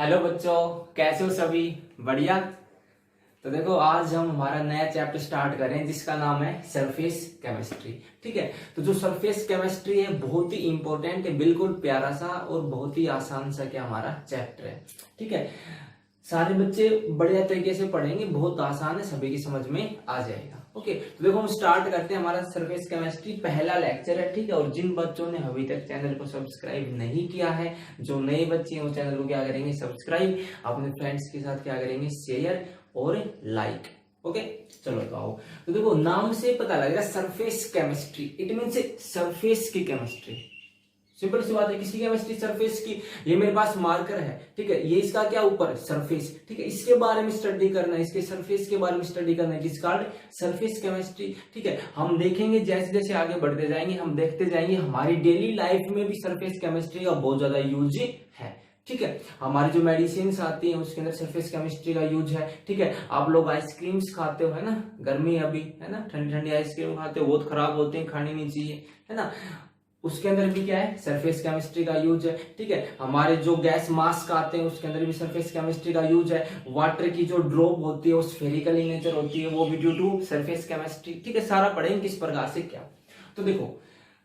Hello बच्चों, कैसे हो सभी? बढ़िया। तो देखो, आज हम हमारा नया चैप्टर स्टार्ट कर रहे हैं जिसका नाम है सरफेस केमिस्ट्री। ठीक है। तो जो सरफेस केमिस्ट्री है बहुत ही इंपॉर्टेंट है, बिल्कुल प्यारा सा और बहुत ही आसान सा क्या हमारा चैप्टर है। ठीक है। सारे बच्चे बढ़िया तरीके से पढ़ेंगे, बहुत आसान है, सभी की समझ में आ जाएगा। ओके, तो देखो हम स्टार्ट करते हैं। हमारा सरफेस केमिस्ट्री पहला लेक्चर है। ठीक है। और जिन बच्चों ने अभी तक चैनल को सब्सक्राइब नहीं किया है, जो नए बच्चे हैं वो चैनल को क्या करेंगे, सब्सक्राइब, अपने फ्रेंड्स के साथ क्या करेंगे, शेयर और लाइक। ओके, चलो तो आओ। तो देखो, नाम से पता लगेगा surface chemistry, it mean surface की केमिस्ट्री। सिंपल सी बात है, किसकी केमिस्ट्री? सरफेस की। ये मेरे पास मार्कर है, ठीक है, ये इसका क्या ऊपर सरफेस, ठीक है, इसके बारे में स्टडी करना है, इसके सरफेस के बारे में स्टडी करना है, जिसका सरफेस केमिस्ट्री। ठीक है। हम देखेंगे जैसे जैसे आगे बढ़ते जाएंगे, हम देखते जाएंगे हमारी डेली लाइफ में भी सरफेस केमिस्ट्री का बहुत ज्यादा यूज है। ठीक है। हमारी जो मेडिसिन आती है उसके अंदर सरफेस केमिस्ट्री का यूज है। ठीक है। आप लोग आइसक्रीम्स खाते हो, है ना, गर्मी अभी है ना, ठंडी ठंडी आइसक्रीम खाते हो, बहुत खराब होते हैं, खानी नहीं चाहिए, है ना, उसके अंदर भी क्या है, सरफेस केमिस्ट्री का यूज है। ठीक है। हमारे जो गैस मास्क आते हैं उसके अंदर भी सरफेस केमिस्ट्री का यूज है। वाटर की जो ड्रॉप होती है वो स्फेरिकल इन नेचर होती है, वो भी ड्यू टू सरफेस केमिस्ट्री। ठीक है। सारा पढ़ेंगे किस प्रकार से क्या। तो देखो,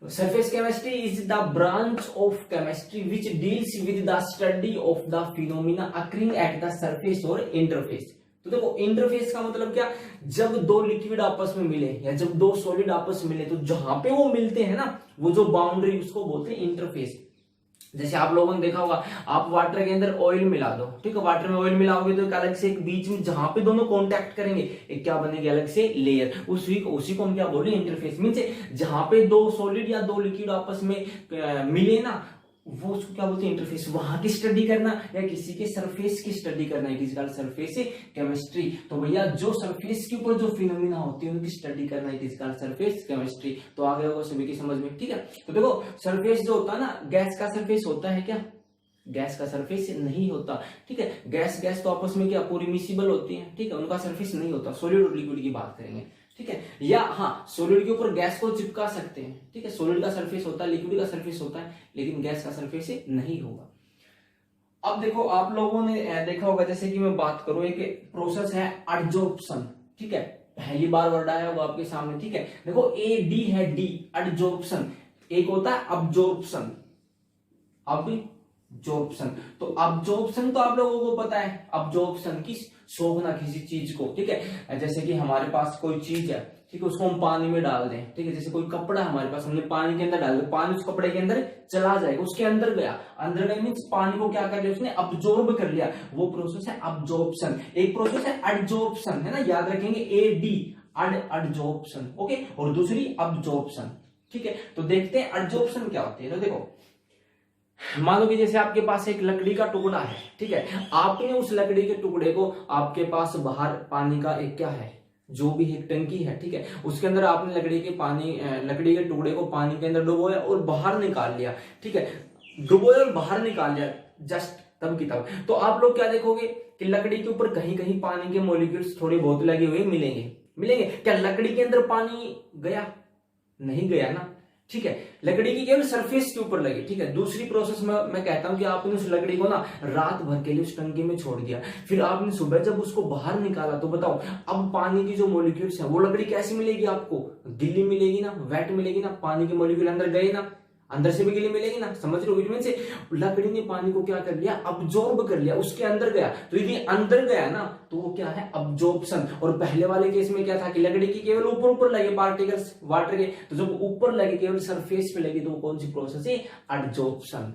surface chemistry is the branch of chemistry which deals with the study of the phenomena occurring at the surface or interface। तो देखो, इंटरफेस का मतलब क्या? जब दो लिक्विड आपस में मिले या जब दो सॉलिड आपस में मिले, तो जहां पे वो मिलते हैं ना, वो जो बाउंड्री, उसको बोलते हैं इंटरफेस। जैसे आप लोगों ने देखा होगा, आप वाटर के अंदर ऑयल मिला दो, ठीक है, वाटर में ऑयल मिलाओगे तो एक अलग से एक बीच में जहां पे दोनों कांटेक्ट करेंगे एक क्या बनेगी, अलग से लेयर। उसी को हम क्या बोल रहे हैं, इंटरफेस। मींस जहां पे दो सॉलिड या दो लिक्विड आपस में मिले ना, वो उसको क्या बोलते हैं, इंटरफेस। वहां की स्टडी करना या किसी के सरफेस की स्टडी करना है, किसी का सरफेस केमिस्ट्री। तो भैया जो सरफेस के ऊपर जो फिनोमिना होती है उनकी स्टडी करना है, किसी का सरफेस केमिस्ट्री। तो आगे होगा सभी की समझ में। ठीक है। तो देखो, सरफेस जो होता है ना, गैस का सरफेस होता है क्या? गैस का सरफेस नहीं होता। ठीक है। गैस तो आपस में क्या पूरी मिसिबल होती है, ठीक है, उनका सरफेस नहीं होता। सॉलिड और लिक्विड की बात करेंगे, ठीक है। या हाँ, सॉलिड के ऊपर गैस को चिपका सकते हैं, ठीक है, सॉलिड का सरफेस होता है, लिक्विड का सरफेस होता है, लेकिन गैस का सरफेस नहीं होगा। अब देखो, आप लोगों ने देखा होगा, जैसे कि मैं बात करूं, एक प्रोसेस है एडजॉर्प्शन। ठीक है। पहली बार वर्ड आया होगा आपके सामने। ठीक है। देखो, ए डी है, डी, एडजॉर्प्शन। एक होता है अब्जॉर्प्शन, अब्जॉर्प्शन। तो अब्जॉर्प्शन तो आप लोगों को पता है, अब्जॉर्प्शन की सोखना किसी चीज को। ठीक है। जैसे कि हमारे पास कोई चीज है, ठीक है, उसको हम पानी में डाल दें, ठीक है, जैसे कोई कपड़ा हमारे पास, हमने पानी के अंदर डाल दिया, पानी उस कपड़े के अंदर चला जाएगा, उसके अंदर गया, अंदर गया मीन्स पानी को क्या कर लिया उसने, अब्जॉर्ब कर लिया, वो प्रोसेस है अब्जॉर्प्शन। एक प्रोसेस है एडजॉर्प्शन, है ना, याद रखेंगे, ए डी, एडजॉर्प्शन। ओके। और दूसरी अब्जॉर्प्शन। ठीक है। तो देखते हैं एडजॉर्प्शन क्या होती है। तो देखो, मान लो कि जैसे आपके पास एक लकड़ी का टुकड़ा है, ठीक है, आपने उस लकड़ी के टुकड़े को, आपके पास बाहर पानी का एक क्या है, जो भी एक टंकी है, ठीक है, उसके अंदर आपने लकड़ी के टुकड़े को पानी के अंदर डुबोया और बाहर निकाल लिया। ठीक है। डुबोया और बाहर निकाल लिया जस्ट तब की तब। तो आप लोग क्या देखोगे कि लकड़ी के ऊपर कहीं कहीं पानी के मॉलिक्यूल्स थोड़े बहुत लगे हुए मिलेंगे। क्या लकड़ी के अंदर पानी गया? नहीं गया ना। ठीक है। लकड़ी की केवल सरफेस के ऊपर लगी। ठीक है। दूसरी प्रोसेस में मैं कहता हूं कि आपने उस लकड़ी को ना रात भर के लिए उस टंकी में छोड़ दिया, फिर आपने सुबह जब उसको बाहर निकाला, तो बताओ अब पानी की जो मॉलिक्यूल्स हैं वो लकड़ी कैसी मिलेगी आपको? गीली मिलेगी ना, वेट मिलेगी ना, पानी के मॉलिक्यूल अंदर गए ना, अंदर से भी गीली मिलेगी ना, समझ रहे हो? विटामिन से लकड़ी ने पानी को क्या कर लिया, अब्जॉर्ब कर लिया, उसके अंदर गया। तो यदि अंदर गया ना तो वो क्या है, अब्जॉर्प्शन। और पहले वाले केस में क्या था कि लकड़ी की केवल ऊपर लगे पार्टिकल्स वाटर के, तो जब ऊपर लगे केवल सरफेस पे लगे तो वो कौन सी प्रोसेस है, एडजॉर्प्शन।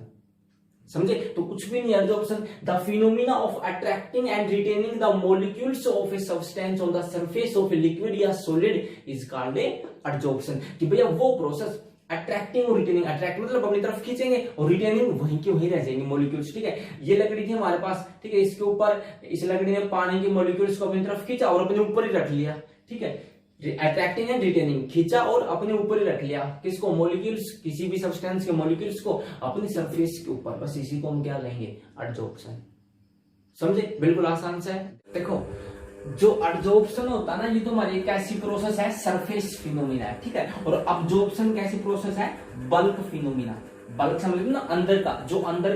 समझे? तो कुछ भी नहीं, adsorption, the phenomena of attracting and retaining the molecules of a substance on the surface of a liquid या सॉलिड इज कॉल्ड एडजॉर्प्शन। कि भैया वो प्रोसेस अट्रैक्टिंग और रिटेनिंग, अट्रैक्ट मतलब अपनी तरफ खींचेंगे और रिटेनिंग वहीं की वहीं रह जाएंगे मॉलिक्यूल्स। ठीक है। ये लकड़ी थी हमारे पास, ठीक है, इसके ऊपर इस लकड़ी ने पानी के मॉलिक्यूल्स को अपनी तरफ खींचा और अपने ऊपर ही रख लिया। ठीक है। अट्रैक्टिंग एंड रिटेनिंग, खींचा और अपने ऊपर ही रख लिया, किसको, मॉलिक्यूल्स, किसी भी सब्सटेंस के मॉलिक्यूल्स को अपनी सरफेस के ऊपर, बस इसी को हम क्या कहेंगे, एडजॉर्प्शन। समझे? बिल्कुल आसान से है। देखो, जो एडजॉर्प्शन होता है ना, ये तो हमारी कैसी प्रोसेस है, सरफेस फिनोमिना है। ठीक है। और अब्जॉर्प्शन कैसी प्रोसेस है, बल्क फिनोमिना। बल्क समझ लो ना, अंदर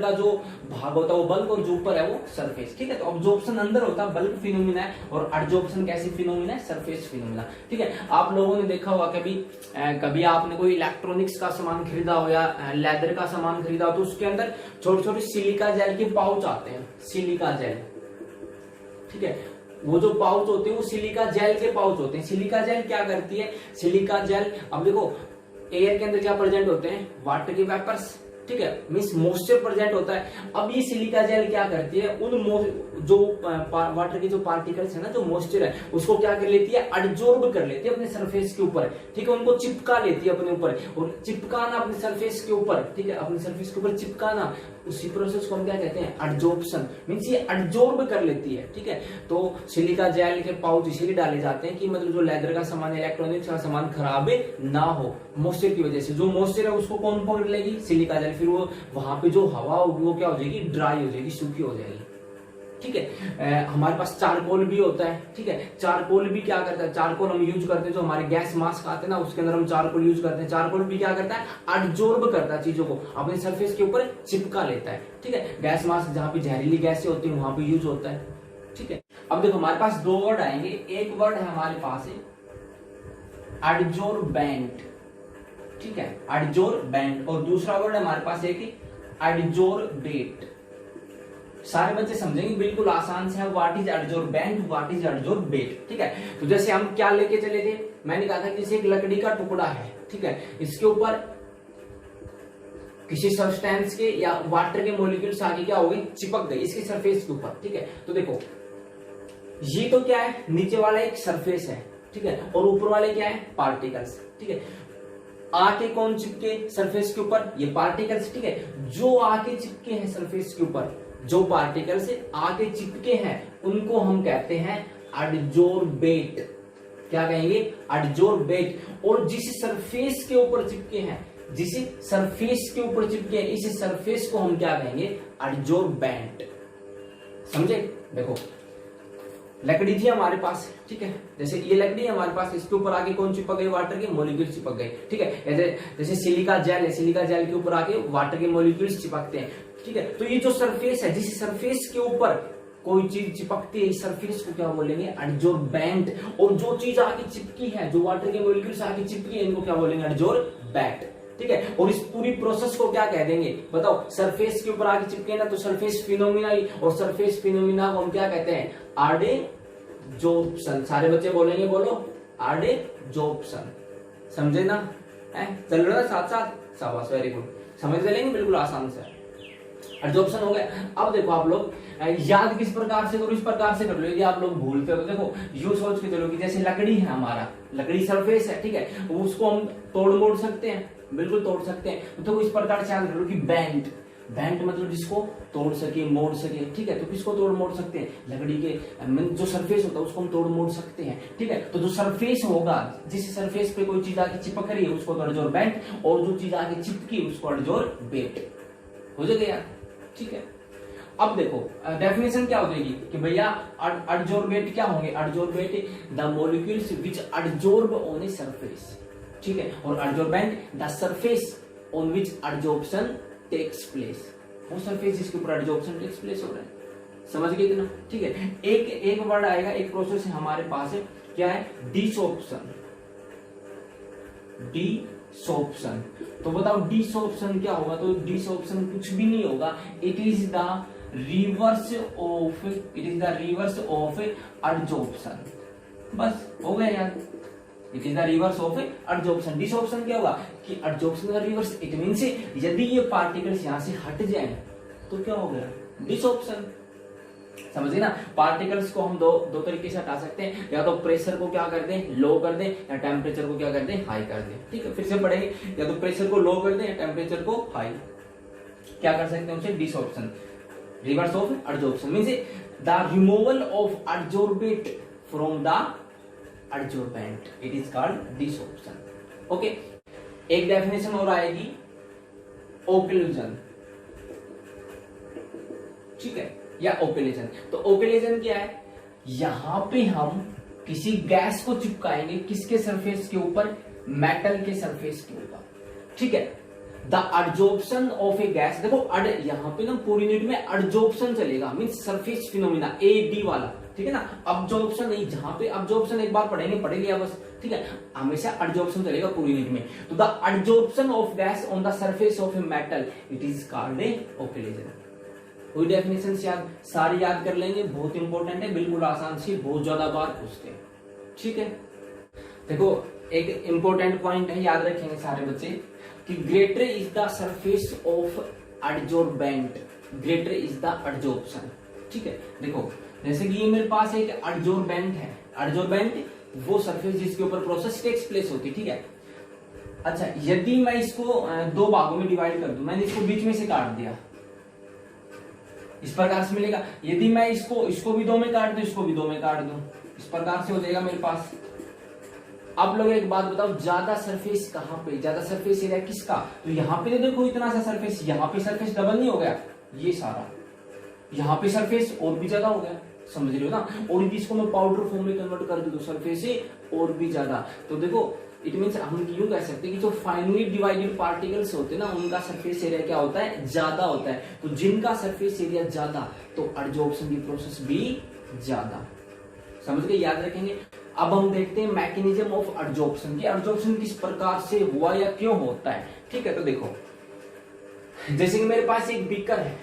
का जो भाग होता है वो बल्क, और जो ऊपर है वो सरफेस। ठीक है, तो ऑब्जॉर्प्शन अंदर होता है, बल्क फिनोमिना है, और एडजॉर्प्शन कैसी फिनोमिना है, सरफेस फिनोमिना। ठीक है, आप लोगों ने देखा होगा कभी आपने कोई इलेक्ट्रॉनिक्स का सामान खरीदा हो या लेदर का सामान खरीदा हो, तो उसके अंदर छोटे छोटे सिलिका जेल के पाउच आते हैं, सिलिका जेल। ठीक है, वो जो पाउच होते हैं वो सिलिका जेल के पाउच होते हैं। सिलिका जेल क्या करती है, सिलिका जेल, अब देखो एयर के अंदर क्या प्रेजेंट होते हैं, वाटर के वेपर्स। ठीक है, मींस मॉइस्चर प्रेजेंट होता है। अब ये सिलिका जेल क्या करती है, उन जो वाटर के जो पार्टिकल्स है ना, जो मॉइस्चर है, उसको क्या कर लेती है, एब्जॉर्ब कर लेती है अपने सरफेस के ऊपर। ठीक है, उनको चिपका लेती है अपने ऊपर, और चिपकाना अपने सरफेस के ऊपर। ठीक है, अपने सरफेस के ऊपर चिपकाना, उसी प्रोसेस को हम क्या कहते हैं, एब्जॉर्प्शन। मींस ये एब्जॉर्ब कर लेती है। ठीक है, तो सिलिका जेल के पाउच इसीलिए डाले जाते हैं कि मतलब जो लेदर का सामान, इलेक्ट्रॉनिक्स का सामान खराब ना हो मॉइस्चर की वजह से। जो मॉइस्चर है उसको कौन पकड़ लेगी, सिलिका जेल, फिर वो वहां पे जो हवा होगी वो क्या हो जाएगी, ड्राई हो जाएगी, सूखी हो जाएगी। ठीक है, हमारे पास चारकोल भी होता है। ठीक है, चारकोल भी क्या करता है, चारकोल हम यूज करते हैं, जो हमारे गैस मास्क आते हैं ना, उसके अंदर हम चारकोल यूज करते हैं। चारकोल भी क्या करता है, एब्जॉर्ब करता है चीजों को, अपने सरफेस के ऊपर चिपका लेता है। ठीक है, गैस मास्क जहां पे जहरीली गैसें होती है वहां पे यूज होता है। ठीक है, अब देखो हमारे पास दो वर्ड आएंगे, एक वर्ड है हमारे पास एडजॉर्बेंट। ठीक है, एडजॉर्बेंट, और दूसरा वर्ड है हमारे पास एक एडजॉर्बेट। सारे बच्चे समझेंगे बिल्कुल आसान से है, what is adsorbent, what is adsorbate. ठीक है, तो जैसे हम क्या लेके चले थे, मैंने कहा था कि जैसे एक लकड़ी का टुकड़ा है। ठीक है, इसके ऊपर किसी सब्सटेंस के या वाटर के मॉलिक्यूल्स आगे क्या हो गए, चिपक गए इसके सरफेस के ऊपर। ठीक है, तो देखो ये तो क्या है, नीचे वाला एक सरफेस है। ठीक है, और ऊपर वाले क्या है, पार्टिकल्स। ठीक है, आके कौन चिपके सरफेस के ऊपर, ये पार्टिकल्स। ठीक है, जो आके चिपके हैं सरफेस के ऊपर, जो पार्टिकल्स आके चिपके हैं, उनको हम कहते हैं एडजॉर्बेट। क्या कहेंगे, एडजॉर्बेट। और जिस सरफेस के ऊपर चिपके हैं, जिस सरफेस के ऊपर चिपके हैं, इस सरफेस को हम क्या कहेंगे, एडजॉर्बेंट। समझे, देखो लकड़ी थी हमारे पास। ठीक है, जैसे ये लकड़ी है हमारे पास, इसके ऊपर आके कौन चिपक गए, वाटर के मॉलिक्यूल्स चिपक गए। ठीक है, जैसे सिलिका जेल है, सिलिका जेल के ऊपर आके वाटर के मॉलिक्यूल्स चिपकते हैं। ठीक है, तो ये जो सरफेस है, जिस सरफेस के ऊपर कोई चीज चिपकती है, इस सरफेस को क्या बोलेंगे, एडजॉर्बेंट। और जो चीज आगे चिपकी है, जो वाटर के मॉलिक्यूल्स आगे चिपकी है, इनको क्या बोलेंगे, एडजॉर्बेट। ठीक है, और इस पूरी प्रोसेस को क्या कह देंगे, बताओ, सरफेस के ऊपर आगे चिपके ना, तो सरफेस फिनोमिना, और सरफेस फिनोमिना को हम क्या कहते हैं, एडजॉर्प्शन। सारे बच्चे बोलेंगे, बोलो एडजॉर्प्शन। समझे ना, चल रहा है साथ साथ, शाबाश, वेरी गुड, समझ लेंगे बिल्कुल आसान से। एडजॉर्प्शन हो गया। अब देखो आप लोग याद किस प्रकार से करो, इस प्रकार से कर लो। यदि आप लोग भूलते हो तो देखो यूं सोच के चलो कि जैसे लकड़ी है हमारा, लकड़ी सरफेस है। ठीक है, उसको हम तोड़ मोड़ सकते हैं, बिल्कुल तोड़ सकते हैं। तो इस प्रकार से याद करो कि बेंट, बेंट मतलब जिसको तोड़ सके, मोड़ सके। ठीक है, तो किसको तोड़ मोड़ सकते हैं, लकड़ी के जो सरफेस होता है उसको हम तोड़ मोड़ सकते हैं। ठीक है, तो जो सरफेस होगा, जिस सरफेस पे कोई चीज आके चिपक रही है उसको एडजॉर्बेंट, और जो चीज आके चिपकी उसको एडजॉर्बेट हो जाएगा यार। ठीक है, अब देखो डेफिनेशन क्या हो जाएगी कि भैया एडजॉर्बेट क्या होंगे, adsorbate the molecules which adsorb on a surface. ठीक है, और adsorbent the surface on which adsorption takes place, वो सरफेस जिसके ऊपर एडजॉर्प्शन टेक्स प्लेस हो रहा है। समझ गए इतना। ठीक है, एक वर्ड आएगा, एक प्रोसेस है हमारे पास है, क्या है, डिसॉर्प्शन। डिसॉर्प्शन, तो बताओ डिसॉर्प्शन क्या होगा, तो डिसॉर्प्शन कुछ भी नहीं होगा, it is the reverse of adsorption. बस हो गया यार, it is the reverse of adsorption. Desorption क्या होगा कि एडजॉर्प्शन का रिवर्स, इट मींस यदि ये पार्टिकल्स यहां से हट जाएं तो क्या हो गया, डिसॉर्प्शन। समझे ना, पार्टिकल्स को हम दो तरीके से हटा सकते हैं, या तो प्रेशर को क्या कर दें, लो कर दें, या टेम्परेचर को क्या कर दें, हाई कर दें। ठीक है, फिर से पढ़ेंगे, या तो प्रेशर को लो कर दें या टेम्परेचर को हाई। क्या कर सकते हैं उसे, desorption, reverse of adsorption means the removal of adsorbate from the adsorbent, it is called desorption. Okay, एक डेफिनेशन और आएगी, ओक्लूजन। ठीक है, या ओक्लूजन। तो ओक्लूजन क्या है, यहां पे हम किसी गैस को चिपकाएंगे, किसके सरफेस के ऊपर, मेटल के सरफेस के ऊपर। ठीक है, the adsorption of A gas, देखो यहाँ पे ना पूरी यूनिट में एडजॉर्प्शन चलेगा, मींस सरफेस फिनोमिना एडी वाला, ठीक है ना, अब्जॉर्प्शन नहीं। जहां पे अब्जॉर्प्शन एक बार पढ़ेंगे पढ़ लिया बस, ठीक है, हमेशा एडजॉर्प्शन चलेगा पूरी यूनिट में। तो the adsorption of gas on the surface of a metal it is called a occlusion. कोई डेफिनेशन याद, सारी याद कर लेंगे, बहुत इंपॉर्टेंट है, बिल्कुल आसान सी, बहुत ज्यादा बार पूछते हैं, ठीक है। देखो एक इंपॉर्टेंट पॉइंट है, याद रखेंगे सारे बच्चे कि greater is the surface of adsorbent, greater is the adsorption, ठीक है। देखो जैसे कि ये मेरे पास एक एडजॉर्बेंट है, एडजॉर्बेंट वो सरफेस जिसके ऊपर प्रोसेस टेक्स प्लेस होती है, ठीक है। अच्छा, यदि मैं इसको दो भागों में डिवाइड कर दूं, मैंने इसको बीच में से काट दिया, इस प्रकार से मिलेगा। यदि मैं इसको भी दो में काट दूं, इसको भी दो में काट दूं, इस प्रकार से हो जाएगा मेरे पास। आप लोग एक बात बताओ, ज्यादा सरफेस कहां पे, ज्यादा सरफेस एरिया किसका? तो यहाँ पे तो देखो इतना सा सरफेस, यहाँ पे सरफेस डबल नहीं हो गया, ये सारा, यहाँ पे सरफेस और भी ज्यादा हो गया, समझ रहे हो ना। और यदि इसको मैं पाउडर फॉर्म में कन्वर्ट कर दूं तो सरफेस से और भी ज्यादा। तो देखो इट मीन्स हम यूं कह सकते हैं कि जो फाइनली डिवाइडेड पार्टिकल्स होते हैं ना, उनका सरफेस एरिया क्या होता है, ज्यादा होता है। तो जिनका सरफेस एरिया ज्यादा, तो एडजॉर्प्शन की प्रोसेस भी ज्यादा, समझ गए, याद रखेंगे। अब हम देखते हैं मैकेनिज्म ऑफ एडजॉर्प्शन की, एडजॉर्प्शन किस प्रकार से हुआ या क्यों होता है, ठीक है। तो देखो जैसे कि मेरे पास एक बीकर है,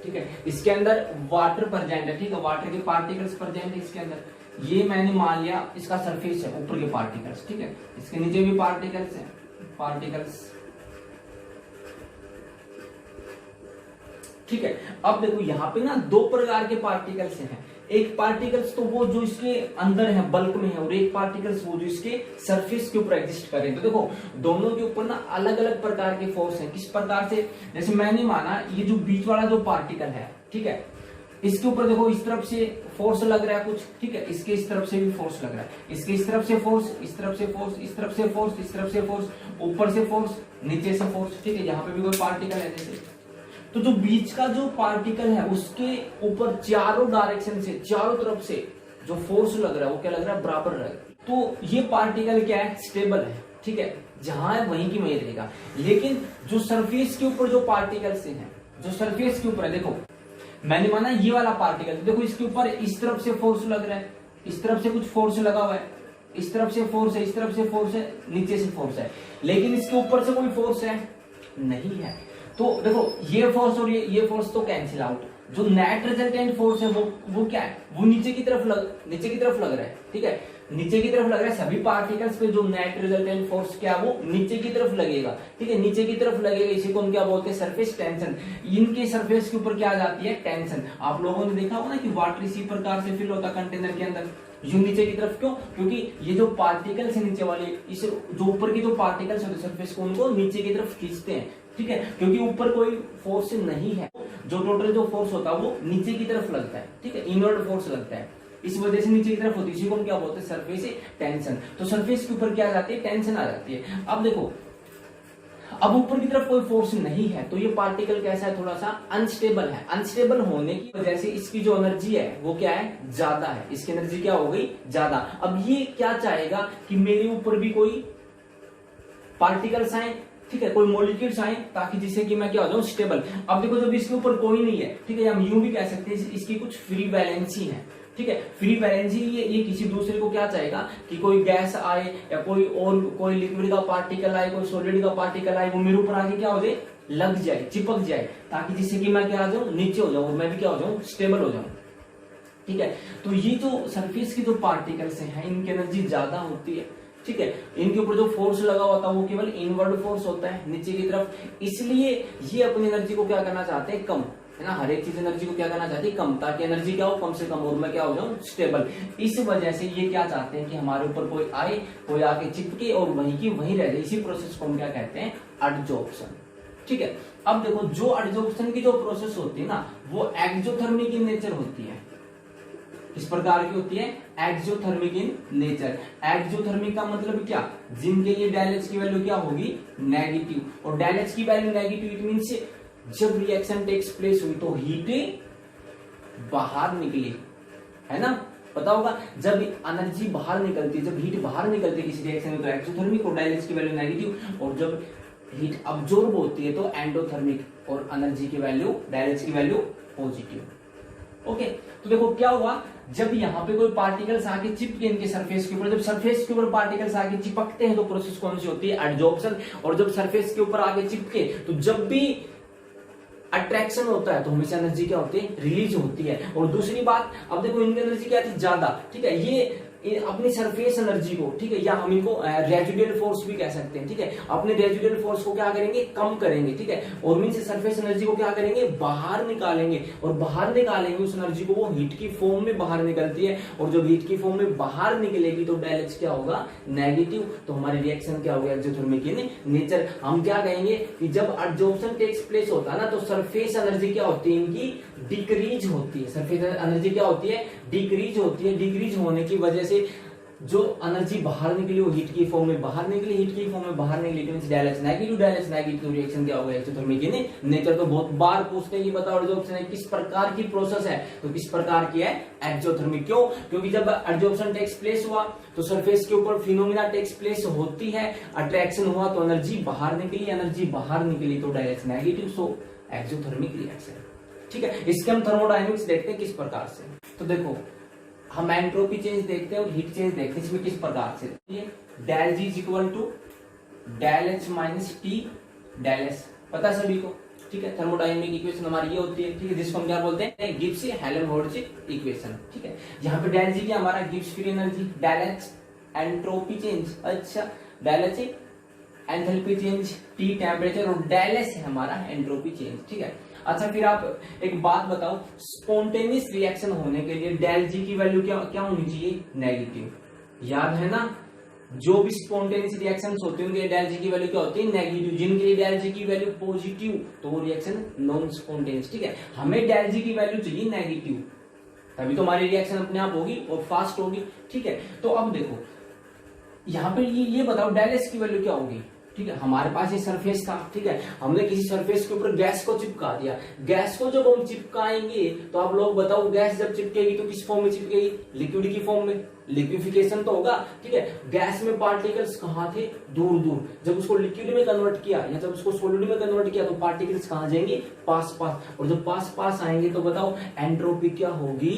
ठीक है, इसके अंदर वाटर प्रेजेंट है, ठीक है, वाटर के पार्टिकल्स प्रेजेंट है इसके अंदर। ये मैंने मान लिया इसका सरफेस है, ऊपर के पार्टिकल्स, ठीक है, इसके नीचे भी पार्टिकल्स हैं, पार्टिकल्स, ठीक है। अब देखो यहाँ पे ना दो प्रकार के पार्टिकल्स हैं, एक पार्टिकल्स तो वो जो इसके अंदर है, बल्क में है, और एक पार्टिकल्स वो जो इसके सरफेस के ऊपर एग्जिस्ट कर रहे हैं। तो देखो दोनों के ऊपर ना अलग अलग प्रकार के फोर्स हैं। किस प्रकार से, जैसे मैंने माना ये जो बीच वाला जो पार्टिकल है, ठीक है, इसके ऊपर देखो इस तरफ से फोर्स लग रहा है कुछ, ठीक है, इसके इस तरफ से भी फोर्स लग रहा है, इसके इस तरफ से फोर्स, इस तरफ से फोर्स, इस तरफ से फोर्स, इस तरफ से फोर्स, ऊपर से फोर्स, नीचे से फोर्स, ठीक है, यहाँ पे भी कोई पार्टिकल है जैसे। तो जो बीच का जो पार्टिकल है उसके ऊपर चारों डायरेक्शन से, चारों तरफ से जो फोर्स लग रहा है वो क्या लग रहा है, बराबर रहा है। तो ये पार्टिकल क्या है, स्टेबल है, ठीक है, जहां है वहीं की वहीं रहेगा। लेकिन जो सरफेस के ऊपर जो पार्टिकल्स हैं, जो सरफेस के ऊपर है, देखो मैंने माना ये वाला पार्टिकल, देखो इसके ऊपर इस तरफ से फोर्स लग रहा है, इस तरफ से कुछ फोर्स लगा हुआ है, इस तरफ से फोर्स है, इस तरफ से फोर्स है, नीचे से फोर्स है, लेकिन इसके ऊपर से कोई फोर्स है नहीं है। तो देखो ये फोर्स और ये फोर्स तो कैंसिल आउट। जो नेट रिजल्टेंट फोर्स है वो क्या है, वो नीचे की तरफ लग रहा है, ठीक है, नीचे की तरफ लग रहा है। सभी पार्टिकल्स पे जो नेट रिजल्टेंट फोर्स क्या है, वो नीचे की तरफ लगेगा, ठीक है, नीचे की तरफ लगेगा। इसी को हम क्या बोलते हैं, सरफेस टेंशन। इनके सरफेस के ऊपर क्या आ जाती है, टेंशन। आप लोगों ने देखा होगा ना कि वाटर इसी प्रकार से फिल होता कंटेनर के अंदर, यूं नीचे की तरफ। क्यों? क्योंकि ये जो पार्टिकल्स है नीचे वाले, इस जो ऊपर के जो पार्टिकल्स होते हैं सरफेस को, उनको नीचे की तरफ खींचते हैं, ठीक है, क्योंकि ऊपर कोई फोर्स नहीं है। जो टोटल जो फोर्स होता है वो नीचे की तरफ लगता है, ठीक है, इनवर्ड फोर्स लगता है, इस वजह से नीचे की तरफ होती है। इसी को हम क्या बोलते हैं, सरफेस टेंशन। तो सरफेस के ऊपर क्या आ जाती है, टेंशन आ जाती है। अब देखो, अब ऊपर की तरफ कोई फोर्स नहीं है, तो ये पार्टिकल कैसा है, थोड़ा सा अनस्टेबल है। अनस्टेबल होने की वजह से इसकी जो एनर्जी है वो क्या है, ज्यादा है। इसकी एनर्जी क्या हो गई, ज्यादा। अब ये क्या चाहेगा कि मेरे ऊपर भी कोई पार्टिकल्स आए, ठीक है, कोई मॉलिक्यूल्स आए, ताकि जिससे कि मैं क्या हो जाऊं, स्टेबल। अब देखो जब इसके ऊपर कोई नहीं है, ठीक है, हम यूं भी कह सकते हैं इसकी कुछ फ्री वैलेंसी है, ठीक है, फ्री वैलेंसी। ये किसी दूसरे को क्या चाहेगा कि कोई गैस आए या कोई लिक्विड का पार्टिकल आए, कोई सॉलिड का पार्टिकल आए, वो मेरे ऊपर आके क्या हो जाए, लग जाए, चिपक जाए, ताकि जिससे कि मैं क्या हो जाऊं, नीचे हो जाऊं और मैं भी क्या हो जाऊं, स्टेबल हो जाऊं, ठीक है। तो ये जो सरफेस की जो पार्टिकल्स हैं इनकी एनर्जी ज्यादा होती है, ठीक है, इनके ऊपर जो फोर्स लगा होता है वो केवल इनवर्ड फोर्स होता है नीचे की तरफ। इसलिए ये अपनी एनर्जी को क्या करना चाहते हैं, कम, है ना, हर एक चीज एनर्जी को क्या करना चाहती है, कम, ताकि एनर्जी क्या हो, कम से कम, और मैं क्या हो जाऊं, स्टेबल। इस वजह से ये क्या चाहते हैं कि हमारे ऊपर कोई आए, कोई आके चिपके और वहीं की वहीं रह जाए। इसी प्रोसेस को हम क्या कहते हैं, एडजॉर्प्शन, ठीक है। अब देखो जो एडजॉर्प्शन की जो प्रोसेस होती है ना, वो एक्सोथर्मिक इन नेचर होती है। किस प्रकार की होती है, एक्सोथर्मिक इन नेचर। एक्सोथर्मिक का मतलब क्या, जिनके लिए डेल एच की वैल्यू क्या होगी, नेगेटिव। और डेल एच की वैल्यू नेगेटिव, इट मींस जब रिएक्शन टेक्स प्लेस हुई तो हीट बाहर निकली, है ना, पता होगा। जब एनर्जी बाहर निकलती है, जब हीट बाहर निकलती है किसी रिएक्शन में, तो एक्सोथर्मिक, और डेल एच की वैल्यू नेगेटिव। और जब हीट अब्जॉर्ब होती है तो एंडोथर्मिक, और एनर्जी की वैल्यू डेल एच की वैल्यू पॉजिटिव। ओके, तो देखो क्या हुआ, जब यहाँ पे कोई पार्टिकल्स आके चिपके इनके सरफेस के ऊपर, जब सरफेस के ऊपर पार्टिकल्स आके चिपकते हैं तो प्रोसेस कौन सी होती है, एडजॉर्प्शन। और जब सरफेस के ऊपर आके चिपके तो जब भी अट्रैक्शन होता है तो हमेशा एनर्जी क्या होती है, रिलीज होती है। और दूसरी बात, अब देखो इनकी एनर्जी क्या थी, ज्यादा, ठीक है, ये अपनी सरफेस एनर्जी को, ठीक है, या हम इनको रेजिडुअल फोर्स भी कह सकते हैं, ठीक है, अपने रेजिडुअल फोर्स को क्या करेंगे, कम करेंगे, ठीक है, और मीन से सरफेस एनर्जी को क्या करेंगे, बाहर निकालेंगे, और बाहर निकालेंगे उस एनर्जी को, वो हीट की फॉर्म में बाहर निकलती है, और जब हीट की फॉर्म में बाहर निकलेगी तो डेल एच क्या होगा, नेगेटिव। तो हमारी रिएक्शन क्या होगा, एक्सोथर्मिक इन नेचर। हम क्या कहेंगे कि जब एब्जॉर्प्शन टेक्स प्लेस होता है ना, तो सरफेस एनर्जी क्या होती है, इनकी डिक्रीज होती है। सरफेस एनर्जी क्या होती है, डिक्रीज होती है। डिक्रीज होने की वजह से जो एनर्जी बाहर निकली वो हीट की फॉर्म में बाहर निकली, हीट की फॉर्म में बाहर निकली, तो del H negative, del H negative, reaction क्या होगा, एक्सोथर्मिक इन नेचर। तो बहुत बार पूछते हैं कि बताओ एब्जॉर्प्शन किस प्रकार की प्रोसेस है, तो किस प्रकार की है, एक्सोथर्मिक। क्यों, क्योंकि जब एब्जॉर्प्शन टेक्स प्लेस हुआ तो सरफेस के ऊपर फिनोमिना टेक्स प्लेस होती है, अट्रैक्शन हुआ तो एनर्जी बाहर निकली, एनर्जी बाहर निकली तो डेल एच नेगेटिव, सो एक्सोथर्मिक रिएक्शन। ठीक है, इसके हम थर्मोडायनेमिक्स देखते हैं किस प्रकार से। तो देखो हम एंट्रोपी चेंज देखते हैं और हीट चेंज देखते हैं, इसमें किस प्रकार से, ये del G is equal to del H minus T del S, पता है सभी को, ठीक है। थर्मोडायनेमिक इक्वेशन हमारी ये होती है, ठीक है, जिसको हम क्या बोलते हैं, गिब्स हेल्महोल्ट्ज इक्वेशन, ठीक है। यहाँ पे डेल जी क्या हमारा Gibbs free energy, del H entropy change, अच्छा, del H enthalpy change, T temperature, और डेल एस है हमारा एंट्रोपी चेंज, ठीक है। अच्छा, फिर आप एक बात बताओ, स्पॉन्टेनियस रिएक्शन होने के लिए डेल जी की वैल्यू क्या क्या होनी चाहिए, नेगेटिव। याद है ना, जो भी स्पॉन्टेनियस रिएक्शंस होते हैं उनके डेल जी की वैल्यू क्या होती है, नेगेटिव। जिनके लिए डेल जी की वैल्यू पॉजिटिव तो वो रिएक्शन नॉन स्पॉन्टेनियस, ठीक है। हमें डेल जी की वैल्यू चाहिए नेगेटिव, तभी तो हमारी रिएक्शन अपने आप होगी और फास्ट होगी, ठीक है। तो अब देखो यहाँ पे ये बताओ डेल एस की वैल्यू क्या होगी, ठीक है। हमारे पास ये सरफेस था, ठीक है, हमने किसी सरफेस के ऊपर गैस को चिपका दिया। गैस को जब हम चिपकाएंगे तो आप लोग बताओ, गैस जब चिपकेगी तो किस फॉर्म में चिपकेगी, लिक्विड की फॉर्म में, लिक्विफिकेशन तो होगा, ठीक है। गैस में पार्टिकल्स कहाँ थे, दूर दूर। जब उसको लिक्विड में कन्वर्ट किया या जब उसको सॉलिड में कन्वर्ट किया तो पार्टिकल्स कहाँ जाएंगे, पास पास, और जब पास पास आएंगे तो बताओ एंट्रोपी क्या होगी,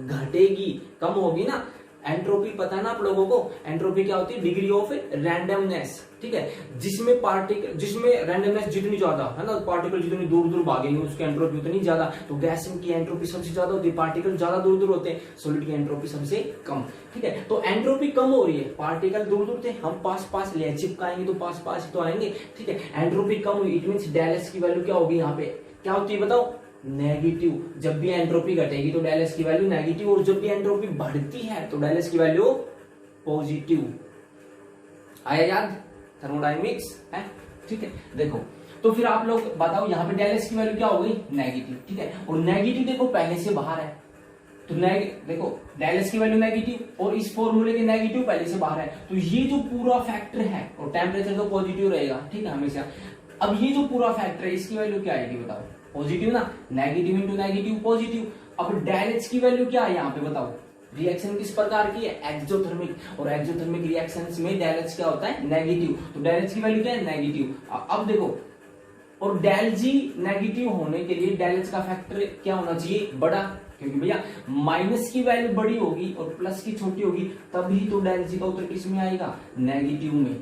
घटेगी, कम होगी ना। एंट्रोपी पता है ना आप लोगों को, एंट्रोपी क्या होती है, डिग्री ऑफ रैंडमनेस, ठीक है। जिसमें रैंडमनेस जितनी ज्यादा है ना, पार्टिकल जितनी दूर दूर भागेंगे उसकी एंट्रोपी उतनी ज्यादा। तो गैस की एंट्रोपी सबसे ज्यादा होती है, पार्टिकल ज्यादा दूर दूर होते हैं, सॉलिड की एंट्रोपी सबसे कम, ठीक है। तो एंट्रोपी कम हो रही है, पार्टिकल दूर दूर थे, हम पास पास ले चिपकाएंगे तो पास पास तो आएंगे, ठीक है। एंट्रोपी कम हुई, इट मींस डेल एस की वैल्यू क्या होगी, यहाँ पे क्या होती है बताओ, नेगेटिव। जब भी एंट्रोपी घटेगी तो डेल एस की वैल्यू नेगेटिव, और जब भी एंट्रोपी बढ़ती है तो डेल एस की वैल्यू पॉजिटिव। आया याद, थर्मोडायनेमिक्स है, ठीक है। देखो तो फिर आप लोग बताओ, यहाँ पे डेल एस की वैल्यू क्या हो गई, नेगेटिव, ठीक है। और नेगेटिव देखो पहले से बाहर है, तो देखो डेल एस की वैल्यू नेगेटिव और इस फॉर्मूले के नेगेटिव पहले से बाहर है, तो ये जो पूरा फैक्टर है, और टेम्परेचर तो पॉजिटिव रहेगा, ठीक है, हमेशा। अब ये जो पूरा फैक्टर है इसकी वैल्यू क्या आएगी बताओ, पॉजिटिव ना, नेगेटिव इंटू नेगेटिव पॉजिटिव। अब डेल एच की वैल्यू क्या है यहाँ पे बताओ, रिएक्शन किस प्रकार की है, एक्सोथर्मिक, और एक्सोथर्मिक रिएक्शंस में डेल एच क्या होता है, नेगेटिव। तो डेल एच की वैल्यू क्या है, नेगेटिव। अब देखो, और डेल जी नेगेटिव होने के लिए डेल एच का फैक्टर क्या होना चाहिए, बड़ा, क्योंकि भैया माइनस की वैल्यू बड़ी होगी और प्लस की छोटी होगी, तभी तो डेल जी का उत्तर किस में आएगा, नेगेटिव में,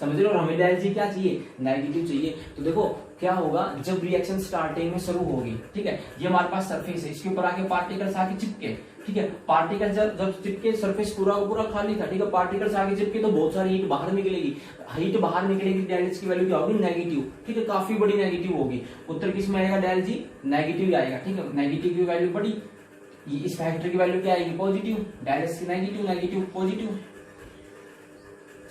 समझ रहे हो। और हमें डेल जी क्या चाहिए, नेगेटिव चाहिए। तो देखो क्या होगा, जब रिएक्शन स्टार्टिंग में शुरू होगी, ठीक है, ये हमारे पास सरफेस है, इसके ऊपर आके पार्टिकल्स आके चिपके, ठीक है, पार्टिकल जब चिपके, सरफेस पूरा खाली था, ठीक है, पार्टिकल्स आगे चिपके तो बहुत सारी हीट बाहर निकलेगी, हीट बाहर निकलेगी, डेल एच की वैल्यू क्या होगी, नेगेटिव, ठीक है, काफी बड़ी नेगेटिव होगी। उत्तर किस में आएगा, डेल जी नेगेटिव आएगा, ठीक है। नेगेटिव की वैल्यू बड़ी, इस फैक्टर की वैल्यू क्या आएगी, पॉजिटिव, डेल एच की नेगेटिव, नेगेटिव पॉजिटिव,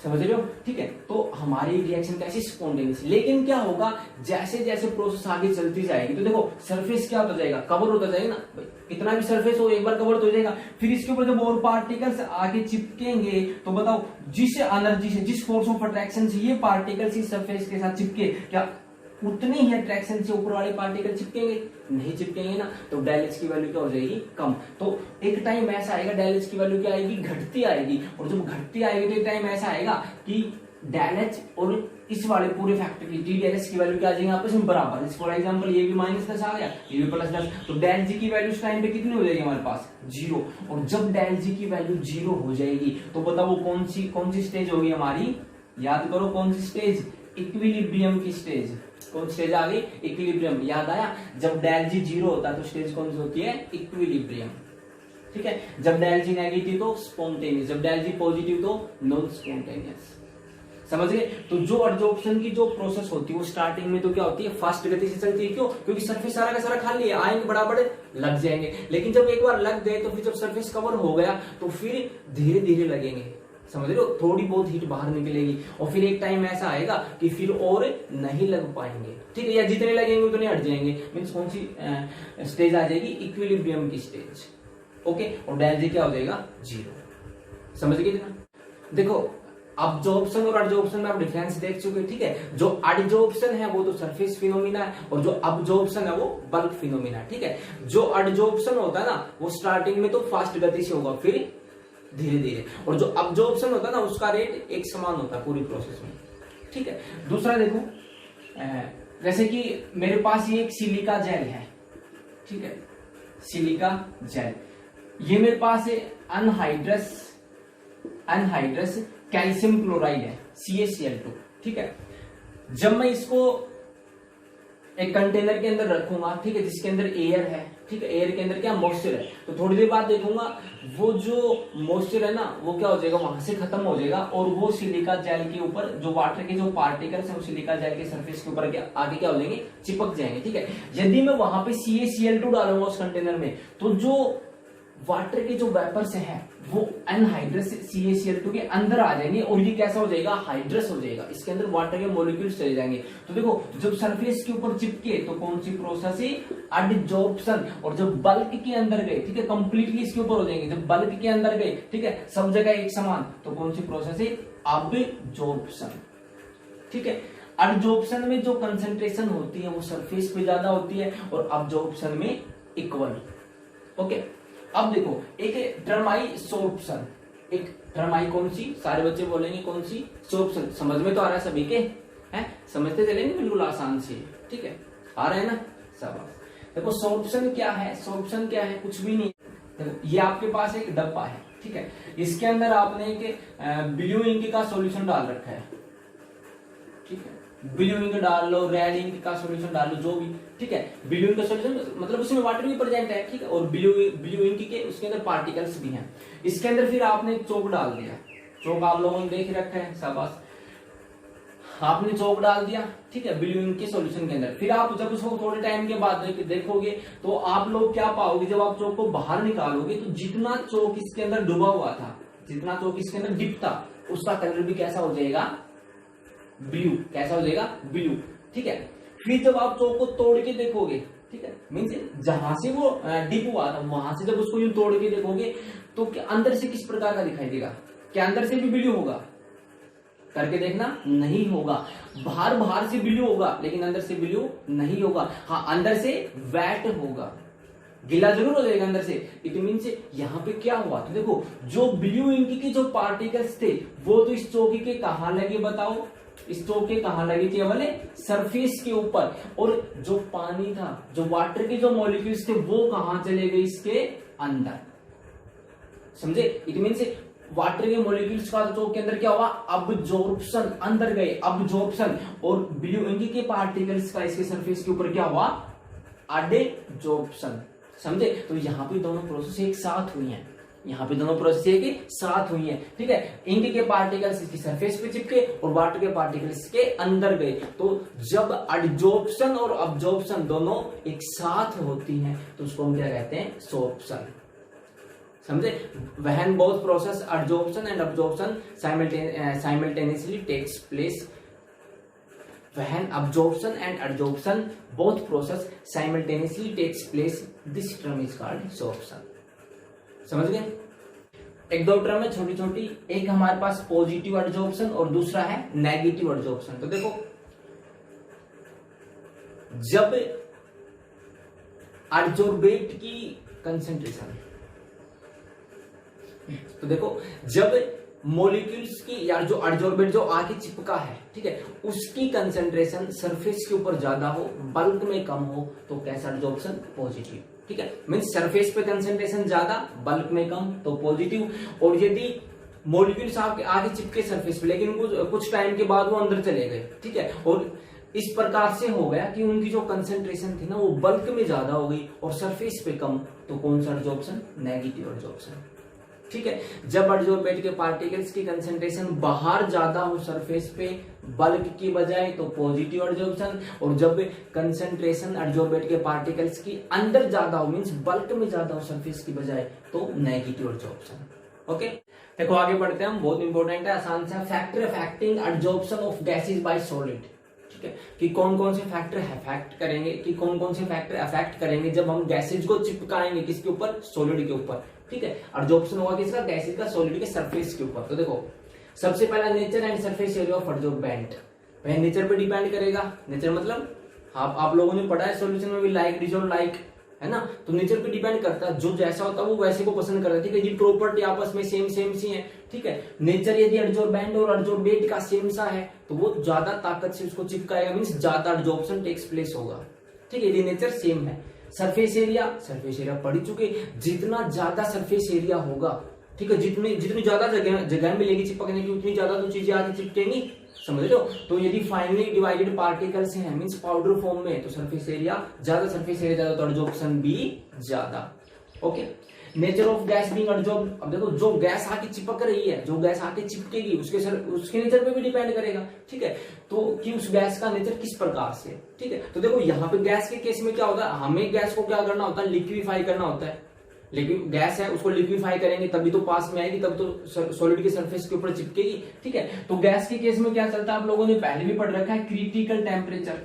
समझ रहे हो, ठीक है। तो हमारी रिएक्शन कैसी, स्पॉन्टेनियस। लेकिन क्या होगा, जैसे जैसे प्रोसेस आगे चलती जाएगी तो देखो सरफेस क्या होता जाएगा, कवर होता जाएगा ना, कितना भी सरफेस हो एक बार कवर हो जाएगा, फिर इसके ऊपर जब और पार्टिकल्स आगे चिपकेंगे तो बताओ जिस एनर्जी से, जिस फोर्स ऑफ अट्रैक्शन से ये पार्टिकल्स इस सरफेस के साथ चिपके, क्या उतनी ही अट्रैक्शन से ऊपर वाले पार्टिकल चिपकेंगे, नहीं चिपकेंगे ना, तो डेल एच की वैल्यू क्या हो जाएगी, कम। तो एक टाइम ऐसा आएगा डेल एच की वैल्यू क्या आएगी, घटती आएगी, और जब घटती आएगी तो एक टाइम ऐसा आएगा कि डेल एच और इस वाले पूरे फैक्टर की डी डेल एच की वैल्यू क्या आ जाएगी आपस में बराबर। फॉर एग्जांपल ये भी -10 आ गया, ये भी +10, तो डेल जी की वैल्यू इस टाइम पे कितनी हो जाएगी हमारे पास 0। और जब डेल जी की वैल्यू 0 हो जाएगी तो बताओ वो कौन सी स्टेज होगी हमारी, याद करो कौन सी स्टेज, इक्विलिब्रियम की स्टेज। कौन स्टेज आ गई, इक्विलिब्रियम। याद आया, जब डेल जी 0 होता है तो स्टेज कौन सी होती है, इक्विलिब्रियम। ठीक है, जब डेल जी नेगेटिव तो स्पॉन्टेनियस, जब डेल जी पॉजिटिव तो नॉन स्पॉन्टेनियस। समझ गए। तो जो एडजॉर्प्शन की जो प्रोसेस होती है वो स्टार्टिंग में तो क्या होती है, फास्ट गति से चलती है। क्यों, क्योंकि सरफेस सारा का सारा खाली है, आएंगे बराबर लग जाएंगे। लेकिन जब एक बार लग गए तो फिर जब सरफेस कवर हो गया तो फिर धीरे धीरे लगेंगे। समझ रहे हो, थोड़ी बहुत हीट बाहर निकलेगी और फिर एक टाइम ऐसा आएगा कि फिर और नहीं लग पाएंगे। ठीक है, या जितने लगेंगे उतने हट जाएंगे। मीन्स कौन सी स्टेज आ जाएगी, इक्विलिब्रियम की स्टेज। ओके, और डेल जी क्या हो जाएगा 0। समझ गए ना। देखो अब्जॉर्प्शन और एडजॉर्प्शन में आप डिफरेंस देख चुके। ठीक है, जो एडजॉर्प्शन है वो तो सरफेस फिनोमिना है और जो अब्जॉर्प्शन है वो बल्क फिनोमिना। ठीक है, जो एडजॉर्प्शन होता है ना वो स्टार्टिंग में तो फास्ट गति से होगा, फिर धीरे धीरे, और जो अब्जॉर्प्शन होता है ना उसका रेट एक समान होता है पूरी प्रोसेस में। ठीक है, दूसरा देखो, जैसे कि मेरे पास ये एक सिलिका जेल है। ठीक है, सिलिका जेल, ये मेरे पास अनहाइड्रस कैल्शियम क्लोराइड है, CaCl2। ठीक है, जब मैं इसको एक कंटेनर के अंदर रखूंगा, ठीक है, जिसके अंदर एयर है, ठीक है, एयर के अंदर क्या मॉइस्चर है, तो थोड़ी देर बाद देखूंगा वो जो मॉइस्चर है ना वो क्या हो जाएगा, वहां से खत्म हो जाएगा और वो सिलिका जेल के ऊपर जो वाटर के जो पार्टिकल्स है वो सिलिका जेल के सरफेस के ऊपर आगे क्या हो जाएंगे, चिपक जाएंगे। ठीक है, यदि मैं वहां पे CaCl2 डालूंगा उस कंटेनर में तो जो वाटर के जो वेपर्स है वो अनहाइड्रस CaCl2 के अंदर आ जाएंगे और ये कैसा हो जाएगा, हाइड्रस हो जाएगा। इसके अंदर वाटर के मॉलिक्यूल्स चले जाएंगे। तो देखो जब सरफेस के ऊपर चिपके तो कौन सी प्रोसेस है, एडजॉर्प्शन। और जब बल्क के अंदर गए, ठीक है, कंप्लीटली इसके ऊपर हो जाएंगे। जब बल्क के अंदर गए, ठीक है, सब जगह एक समान, तो कौन सी प्रोसेस है, अब्जॉर्प्शन। ठीक है, एडजॉर्प्शन में जो कंसंट्रेशन होती है वो सरफेस पे ज्यादा होती है और अब्जॉर्प्शन में इक्वल। ओके, अब देखो एक टर्माई सोर्प्शन, एक टर्माई कौन सी, सारे बच्चे बोलेंगे कौन सी, सोर्प्शन। समझ में तो आ रहा है सभी के, हैं, समझते चलेंगे बिल्कुल आसान से। ठीक है, आ रहा है ना, सब। देखो सोर्प्शन क्या है, सोर्प्शन क्या है, कुछ भी नहीं। देखो ये आपके पास एक डब्बा है, ठीक है, इसके अंदर आपने एक ब्लू इंक का सॉल्यूशन डाल रखा है। ठीक है, ब्लू इंक डाल लो, रेड इंक का सॉल्यूशन डाल लो, जो भी। ठीक है, ब्लू इंक का सॉल्यूशन मतलब उसमें वाटर भी प्रेजेंट है। ठीक है, और ब्लू इंक के उसके अंदर पार्टिकल्स भी हैं। इसके अंदर फिर आपने एक चौक डाल दिया, चौक आप लोगों ने देख रखा है, शाबाश, आपने चौक डाल दिया। ठीक है, ब्लू इंक के सॉल्यूशन के अंदर। फिर आप जब उसको थोड़े टाइम के बाद देखोगे तो आप लोग क्या पाओगे, जब आप चौक को बाहर निकालोगे तो जितना चौक इसके अंदर डूबा हुआ था, जितना चौक इसके अंदर डिप था, उसका कलर भी कैसा हो जाएगा, ब्लू। कैसा हो जाएगा, ब्लू। ठीक है, फिर जब आप चौक को तोड़ के देखोगे, ठीक है, मीन्स जहां से वो डिप हुआ था वहां से जब उसको यूं तोड़ के देखोगे तो अंदर से किस प्रकार का दिखाई देगा, क्या अंदर से भी ब्लू होगा, करके देखना, नहीं होगा। बाहर से ब्लू होगा लेकिन अंदर से ब्लू नहीं होगा। हाँ, अंदर से वेट होगा, गीला जरूर हो जाएगा अंदर से। इट मीन से यहाँ पे क्या हुआ, तो देखो जो ब्लू इंक के जो पार्टिकल्स थे वो तो इस चौकी के कहां लगे, बताओ, इस चौक के कहां लगी थी, वाले सरफेस के ऊपर। और जो पानी था, जो वाटर के जो मॉलिक्यूल्स थे वो कहां चले गए, इसके अंदर। समझे, इट मीन से वाटर के मॉलिक्यूल्स का चौक के अंदर क्या हुआ, अब्जॉर्प्शन, अंदर गए, अब्जॉर्प्शन। और ब्लू इंक के पार्टिकल्स का इसके सरफेस के ऊपर क्या हुआ, एडजॉर्प्शन। समझे, तो यहाँ पे दोनों प्रोसेस एक साथ हुई हैं, यहाँ पे दोनों प्रोसेस एक साथ हुई हैं। ठीक है, इंक के पार्टिकल्स इसकी सरफेस पे चिपके और वाटर के पार्टिकल्स के अंदर गए। तो जब एडजॉर्प्शन और अब्जॉर्प्शन दोनों एक साथ होती हैं तो उसको हम क्या कहते हैं, सोर्प्शन। समझे, when both process adsorption and absorption simultaneously takes place, when absorption and adsorption both process simultaneously takes place, this term is called sorption। समझ गए, एक दो टर्म है छोटी छोटी, एक हमारे पास पॉजिटिव एडजॉर्प्शन और दूसरा है नेगेटिव एडजॉर्प्शन। तो देखो जब एडजॉर्बेट की कंसेंट्रेशन, तो देखो जब मॉलिक्यूल्स की या जो एडजॉर्बेंट जो आके चिपका है, ठीक है, उसकी कंसेंट्रेशन सरफेस के ऊपर ज्यादा हो, बल्क में कम हो, तो कैसा एडजॉर्प्शन? पॉजिटिव। ठीक है, मींस सरफेस पे कंसेंट्रेशन ज्यादा, बल्क में कम, तो पॉजिटिव। और यदि मॉलिक्यूल्स आपके आगे चिपके सरफेस पे लेकिन कुछ टाइम के बाद वो अंदर चले गए, ठीक है, और इस प्रकार से हो गया कि उनकी जो कंसेंट्रेशन थी ना वो बल्क में ज्यादा हो गई और सरफेस पे कम, तो कौन सा एडजॉर्प्शन? Negative adsorption. ठीक है, जब एडजॉर्बेट के पार्टिकल्स की कंसेंट्रेशन बाहर ज्यादा हो सरफेस पे बल्क की बजाय, तो पॉजिटिव एडजॉर्प्शन। और जब कंसेंट्रेशन एडजॉर्बेट के पार्टिकल्स की अंदर ज्यादा हो, मींस बल्क में ज्यादा हो सरफेस की बजाय, तो नेगेटिव एडजॉर्प्शन। ओके, देखो आगे बढ़ते हैं हम, बहुत इंपॉर्टेंट है, आसान सा। Factor affecting adsorption of gases bye solid. ठीक है, कि कौन कौन से फैक्टर अफेक्ट करेंगे, कि कौन कौन से फैक्टर अफेक्ट करेंगे जब हम गैसेज को चिपकाएंगे किसके ऊपर? सॉलिड के ऊपर। ठीक है, एडजॉर्प्शन होगा किसका? गैसेज का सॉलिड के सरफेस के ऊपर। तो देखो सबसे पहला nature and surface area of adsorbent, वह नेचर पे डिपेंड करेगा। नेचर मतलब आप लोगों ने पढ़ा है सॉल्यूशन में भी, लाइक डिसॉल्व लाइक, है ना, तो नेचर पे डिपेंड करता है, जो जैसा होता है वो वैसे को पसंद करता है। ठीक है, ये प्रॉपर्टी आपस में सेम सी है। ठीक है, नेचर यदि एडजॉर्बेंट और एडजॉर्बेट का सेम सा है तो वो ज्यादा ताकत से उसको चिपकाएगा, मींस ज्यादा एडजॉर्प्शन टेक्स प्लेस होगा। ठीक है, यदि नेचर सेम है। सरफेस एरिया पढ़ चुके, जितना ज्यादा सरफेस एरिया होगा, ठीक है, जितनी ज्यादा जगह मिलेगी चिपकने की, उतनी ज्यादा तो चीजें आगे चिपकेंगी, समझ रहे हो। तो यदि फाइनली डिवाइडेड पार्टिकल्स हैं मींस पाउडर फॉर्म में, तो सरफेस एरिया ज्यादा तो एडजॉर्प्शन भी ज्यादा। Okay, nature of gas being adsorb, अब देखो जो गैस आके चिपक रही है, जो गैस आके चिपकेगी उसके नेचर पे भी डिपेंड करेगा। ठीक है, तो कि उस गैस का नेचर किस प्रकार से। ठीक है, तो देखो यहाँ पे गैस के केस में क्या होता है, हमें गैस को क्या करना होता है? लिक्विफाई करना होता है। लेकिन गैस है उसको लिक्विफाई करेंगे तभी तो पास में आएगी, तब तो सॉलिड के सरफेस के ऊपर चिपकेगी। ठीक है, तो गैस के केस में क्या चलता है, आप लोगों ने पहले भी पढ़ रखा है, क्रिटिकल टेम्परेचर।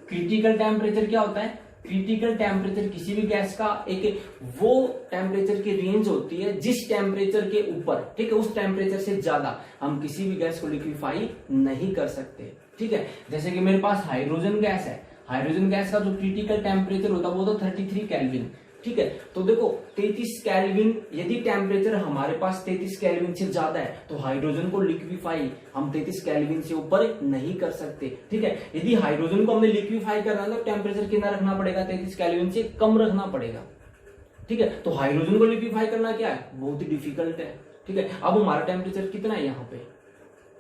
क्रिटिकल टेम्परेचर क्या होता है? क्रिटिकल टेम्परेचर किसी भी गैस का एक वो टेम्परेचर की रेंज होती है जिस टेम्परेचर के ऊपर, ठीक है, उस टेम्परेचर से ज्यादा हम किसी भी गैस को लिक्विफाई नहीं कर सकते। ठीक है, जैसे कि मेरे पास हाइड्रोजन गैस है, हाइड्रोजन गैस का जो क्रिटिकल टेम्परेचर होता है वो तो 33 केल्विन। ठीक है, तो देखो 33 केल्विन, यदि टेम्परेचर हमारे पास 33 केल्विन से ज्यादा है तो हाइड्रोजन को लिक्विफाई हम 33 केल्विन से ऊपर नहीं कर सकते। ठीक है, यदि हाइड्रोजन को हमने लिक्विफाई करना है तो टेम्परेचर कितना रखना पड़ेगा? 33 केल्विन से कम रखना पड़ेगा। ठीक है, तो हाइड्रोजन को लिक्विफाई करना क्या है? बहुत ही डिफिकल्ट है। ठीक है, अब हमारा टेम्परेचर कितना है यहाँ पे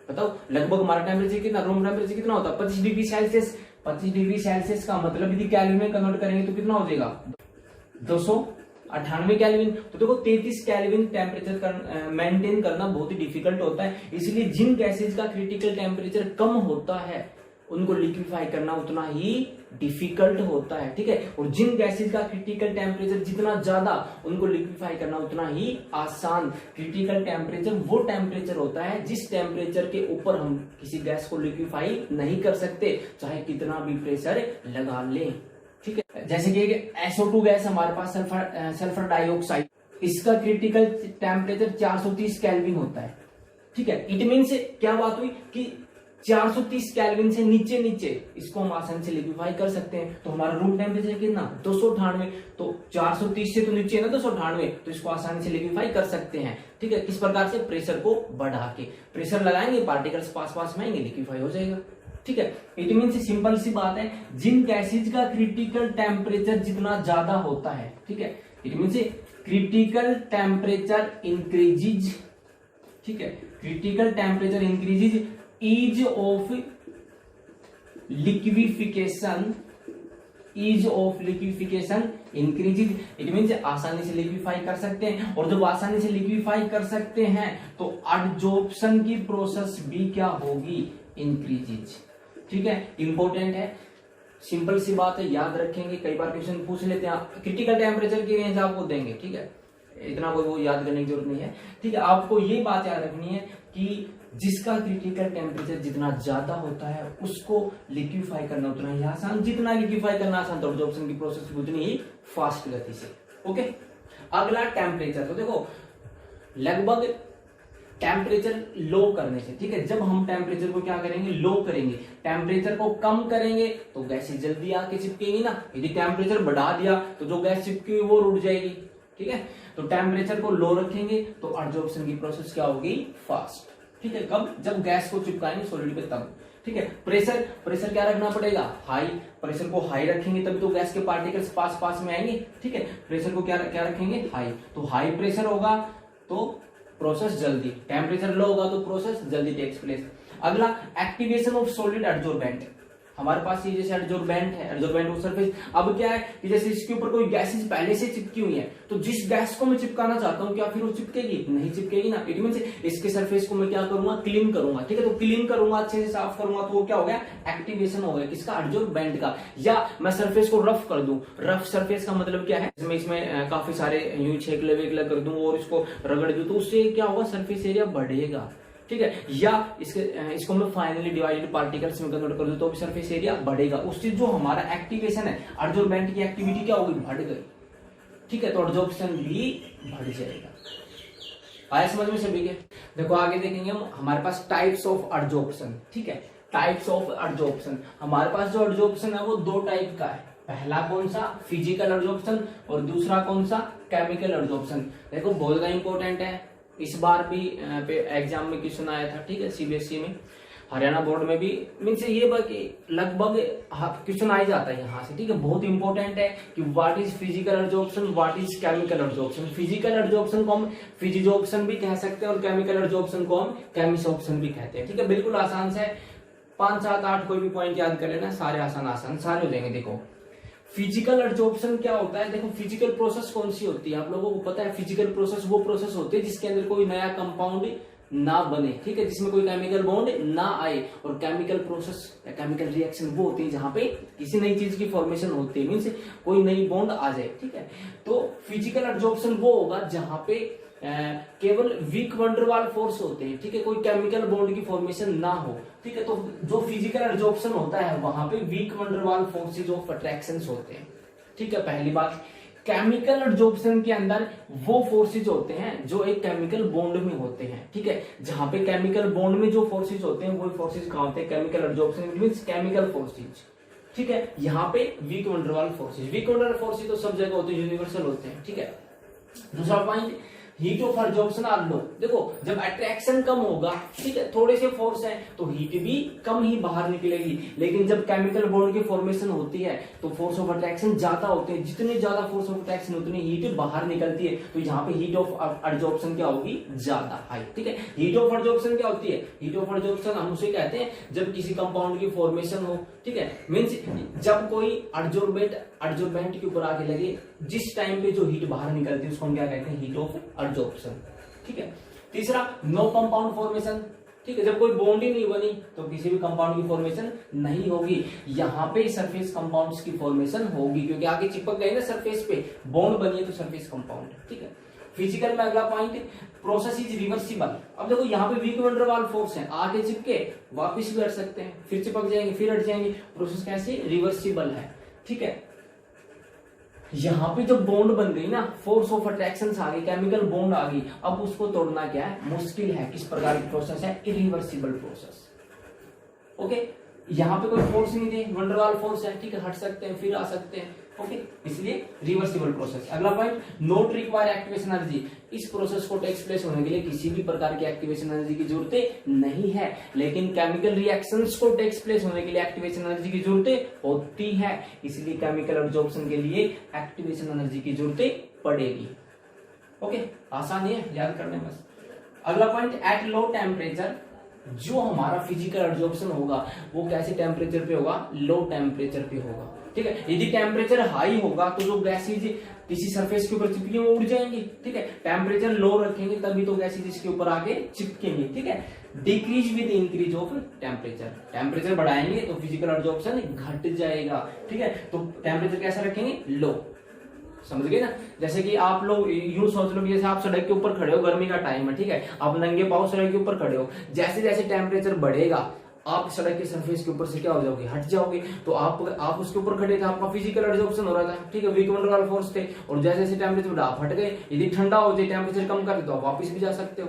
बताओ? लगभग हमारा टेम्परेचर कितना, रूम टेम्परेचर कितना होता है? 25 डिग्री सेल्सियस। 25 डिग्री सेल्सियस का मतलब यदि केल्विन में कन्वर्ट करेंगे तो कितना हो जाएगा? 298 केल्विन। तो देखो 33 केल्विन टेम्परेचर मेंटेन करना बहुत ही डिफिकल्ट होता है, इसलिए जिन गैसेज का क्रिटिकल टेम्परेचर कम होता है उनको लिक्विफाई करना उतना ही डिफिकल्ट होता है। ठीक है, और जिन गैसेज का क्रिटिकल टेम्परेचर जितना ज्यादा उनको लिक्विफाई करना उतना ही आसान। क्रिटिकल टेम्परेचर वो टेम्परेचर होता है जिस टेम्परेचर के ऊपर हम किसी गैस को लिक्विफाई नहीं कर सकते, चाहे कितना भी प्रेशर लगा लें। ठीक है, जैसे कि SO2 गैस हमारे पास सल्फर डाइऑक्साइड, इसका क्रिटिकल टेम्परेचर 430 केल्विन होता है। ठीक है, इट मीन्स क्या बात हुई कि 430 केल्विन से नीचे इसको हम आसानी से लिक्विफाई कर सकते हैं। तो हमारा रूम टेम्परेचर कितना? 298, तो 430 से तो नीचे ना 298, तो इसको आसानी से लिक्विफाई कर सकते हैं। ठीक है, किस प्रकार से? प्रेशर को बढ़ा के, प्रेशर लगाएंगे, पार्टिकल्स पास में आएंगे, लिक्विफाई हो जाएगा। ठीक है, इट मीन सिंपल सी बात है, जिन गैसेज का क्रिटिकल टेम्परेचर जितना ज्यादा होता है, ठीक है, it mean critical temperature increases. ठीक है, critical temperature increases, ease of liquefication increases. It mean आसानी से लिक्विफाई कर सकते हैं, और जब आसानी से लिक्विफाई कर सकते हैं तो एडजॉर्प्शन की प्रोसेस भी क्या होगी? इंक्रीजेज। ठीक है, इंपॉर्टेंट है, सिंपल सी बात है, याद रखेंगे, कई बार क्वेश्चन पूछ लेते हैं। क्रिटिकल टेम्परेचर की रेंज आपको देंगे, ठीक है, इतना कोई वो याद करने की जरूरत नहीं है। ठीक है, आपको ये बात याद रखनी है कि जिसका क्रिटिकल टेम्परेचर जितना ज्यादा होता है उसको लिक्विफाई करना उतना ही आसान, जितना लिक्विफाई करना आसान तो एडजॉर्प्शन की प्रोसेस उतनी ही फास्ट गति से। ओके, अगला टेम्परेचर। तो देखो लगभग टेम्परेचर लो करने से, ठीक है, जब हम टेम्परेचर को क्या करेंगे? लो करेंगे, टेम्परेचर को कम करेंगे तो गैसें जल्दी आके चिपकेंगी ना। यदि टेम्परेचर बढ़ा दिया तो जो गैस चिपकी हुई वो रुक जाएगी। ठीक है। तो टेम्परेचर को लो रखेंगे तो एडजॉर्प्शन की प्रोसेस क्या होगी, फास्ट। ठीक है, कब, जब गैस को चिपकाएंगे सॉलिड पे तब। ठीक है, प्रेशर क्या रखना पड़ेगा, हाई। प्रेशर को हाई रखेंगे तभी तो गैस के पार्टिकल्स पास में आएंगे। ठीक है, प्रेशर को क्या रखेंगे, हाई। तो हाई प्रेशर होगा तो प्रोसेस जल्दी, टेम्परेचर लो होगा तो प्रोसेस जल्दी टेक्स प्लेस। अगला, एक्टिवेशन ऑफ सॉलिड एडजॉर्बेंट। हमारे पास ये जैसे एडजॉर्बेंट है, एडजॉर्बेंट ऑफ सरफेस। अब क्या है कि जैसे इसके ऊपर कोई गैसेस पहले से चिपकी हुई है, तो जिस गैस को मैं चिपकाना चाहता हूं क्या फिर वो चिपकेगी, नहीं चिपकेगी ना। इट मींस इसके सरफेस को मैं क्या करूंगा, क्लीन करूंगा। ठीक है, तो क्लीन करूंगा, अच्छे से साफ करूंगा, तो वो क्या हो गया, एक्टिवेशन हो गया किसका, एडजॉर्बेंट का। या मैं सरफेस को रफ कर दूं, रफ सरफेस का मतलब क्या है, इसमें काफी सारे यूं छेकले वेकले कर दूं और इसको रगड़ दूं, तो उससे क्या होगा, सरफेस एरिया बढ़ेगा। ठीक है, या इसको मैं फाइनली डिवाइडेड पार्टिकल्स में कन्वर्ट कर दूं तो भी सरफेस एरिया बढ़ेगा। उससे जो हमारा एक्टिवेशन है, एडजॉर्बेंट की एक्टिविटी क्या होगी, बढ़ गई। ठीक है, तो एडजॉर्प्शन भी बढ़ जाएगा। आया समझ में सभी के। देखो आगे देखेंगे हम, हमारे पास टाइप्स ऑफ एडजॉर्प्शन। ठीक है, टाइप्स ऑफ एडजॉर्प्शन, हमारे पास जो एडजॉर्प्शन है वो दो टाइप का है। पहला कौन सा, फिजिकल एडजॉर्प्शन, और दूसरा कौन सा, केमिकल एडजॉर्प्शन। देखो बहुत ज्यादा इंपॉर्टेंट है, इस बार भी एग्जाम में क्वेश्चन आया था। ठीक है, सीबीएसई में, हरियाणा बोर्ड में भी, मीन्स ये बाकी लगभग क्वेश्चन आ ही जाता है यहाँ से। ठीक है, बहुत इंपॉर्टेंट है कि what is physical adsorption, what is chemical adsorption. Physical adsorption को हम फिजिजॉर्प्शन भी कह सकते हैं और केमिकल एडजॉर्प्शन को हम केमिसॉर्प्शन भी कहते हैं। ठीक है, बिल्कुल आसान से 5, 7, 8 कोई भी पॉइंट याद कर लेना, सारे आसान सारे हो जाएंगे। देखो फिजिकल एडजॉर्प्शन क्या होता है, देखो फिजिकल प्रोसेस कौन सी होती है, आप लोगों को पता है। फिजिकल प्रोसेस वो प्रोसेस होती है जिसके अंदर कोई नया कंपाउंड ना बने। ठीक है, जिसमें कोई केमिकल बॉन्ड ना आए। और केमिकल प्रोसेस या केमिकल रिएक्शन वो होती है जहां पे किसी नई चीज की फॉर्मेशन होती है, मीन्स कोई नई बॉन्ड आ जाए। ठीक है, तो फिजिकल एडजॉर्प्शन वो होगा जहां पे केवल वीक वंडरवाल फोर्स होते हैं। ठीक है, कोई केमिकल बॉन्ड की फॉर्मेशन ना हो। ठीक है, तो जो फिजिकल एडजॉर्प्शन होता है वहां पे weak van der Waal forces of attractions होते हैं। ठीक है, पहली बात। केमिकल एडजॉर्प्शन के अंदर वो फोर्सेज होते हैं जो एक केमिकल बॉन्ड में होते हैं। ठीक है, जहां पे केमिकल बॉन्ड में जो फोर्सेज होते हैं वो फोर्सेज कहां होते हैं, chemical adsorption means chemical forces. ठीक है, यहाँ पे weak van der Waal forces, weak van der Waal forces तो सब जगह होते हैं, यूनिवर्सल होते हैं। ठीक है, दूसरा point, heat of adsorption are low. देखो जब अट्रैक्शन कम होगा, ठीक है, थोड़े से फोर्स है तो हीट भी कम ही बाहर निकलेगी। लेकिन जब केमिकल बॉन्ड की फॉर्मेशन होती है तो फोर्स ऑफ अट्रैक्शन ज्यादा होते हैं, जितने ज्यादा फोर्स ऑफ अट्रैक्शन उतनी हीट बाहर निकलती है। तो यहाँ पे हीट ऑफ एडजॉर्प्शन क्या होगी, ज्यादा हाई। ठीक है, हीट ऑफ एडजॉर्प्शन क्या होती है, हीट ऑफ एडजॉर्प्शन हम उसे कहते हैं जब किसी कंपाउंड की फॉर्मेशन हो। ठीक है, मीन्स जब कोई एडजॉर्बेंट के ऊपर आके लगे, जिस टाइम पे जो हीट बाहर निकलती है उसको हम क्या कहते हैं, हीट ऑफ एडजॉर्प्शन। ठीक है, तीसरा नो कंपाउंड फॉर्मेशन। ठीक है, जब कोई बॉन्ड ही नहीं बनी तो किसी भी कंपाउंड की फॉर्मेशन नहीं होगी। यहाँ पे सरफेस कंपाउंड्स की फॉर्मेशन होगी क्योंकि आगे चिपक गए ना सरफेस पे, बॉन्ड बनी है तो सरफेस कंपाउंड। ठीक है, फिजिकल में अगला पॉइंट, प्रोसेस इज रिवर्सिबल। अब देखो यहाँ पे वीक वंडरवाल फोर्स है, आगे चिपके वापिस भी हट सकते हैं, फिर चिपक जाएंगे, फिर हट जाएंगे। प्रोसेस कैसे, रिवर्सिबल है। ठीक है, यहाँ पे जब बॉन्ड बन गई ना, फोर्स ऑफ अट्रैक्शन आ गई, केमिकल बॉन्ड आ गई, अब उसको तोड़ना क्या है, मुश्किल है। किस प्रकार की प्रोसेस है, इरिवर्सिबल प्रोसेस। ओके, यहाँ पे कोई फोर्स नहीं थे, वंडरवाल फोर्स है। ठीक है, हट सकते हैं फिर आ सकते हैं। ओके, इसलिए रिवर्सिबल प्रोसेस। अगला point, note require activation energy. इस प्रोसेस को टेक्स प्लेस होने के लिए किसी भी प्रकार की एक्टिवेशन एनर्जी की जरूरत नहीं है। लेकिन केमिकल रिएक्शंस को टेक्स प्लेस होने के लिए एक्टिवेशन एनर्जी की जरूरत होती है, इसलिए केमिकल एब्जॉर्प्शन के लिए एक्टिवेशन एनर्जी की जरूरत पड़ेगी। ओके, आसान है याद करने बस। अगला पॉइंट, एट लो टेम्परेचर जो हमारा फिजिकल एब्जॉर्प्शन होगा वो कैसे टेम्परेचर पे होगा, लो टेम्परेचर पे होगा। ठीक है, यदि टेम्परेचर हाई होगा तो जो गैसेज किसी सरफेस के ऊपर चिपकी वो उड़ जाएंगी। ठीक है, टेम्परेचर लो रखेंगे तभी तो गैसेज इसके ऊपर आके चिपकेंगे। ठीक है, decrease with increase of temperature, temperature बढ़ाएंगे तो फिजिकल एब्जॉर्प्शन घट जाएगा। ठीक है, तो टेम्परेचर कैसा रखेंगे, लो। समझ गए ना, जैसे कि आप लोग यूं सोच लो कि जैसे आप सड़क के ऊपर खड़े हो, गर्मी का टाइम है। ठीक है, आप नंगे पांव सड़क के ऊपर खड़े हो, जैसे जैसे टेम्परेचर बढ़ेगा आप सड़क के सरफेस के ऊपर से क्या हो जाओगे, हट जाओगे। तो आप उसके ऊपर खड़े थे, आपका फिजिकल एब्जॉर्प्शन हो रहा था। ठीक है, वीक वंडरवाल फोर्स थे, और जैसे जैसे टेम्परेचर बढ़ा आप हट गए। यदि ठंडा हो जाए, टेम्परेचर कम कर दे तो आप वापस भी जा सकते हो।